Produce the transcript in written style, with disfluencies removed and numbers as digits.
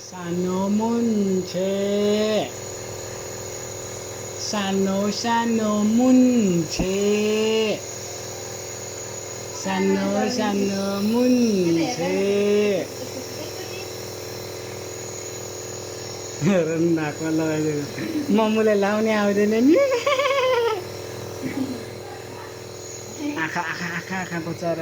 सानो मुन्छे सानो सानो मुन्छे सानो सानो मुन्छे नाकमा लगाइदिएको मम्मुले लाउने आउँदैन नि आँखा आँखा आँखा आँखा बचाएर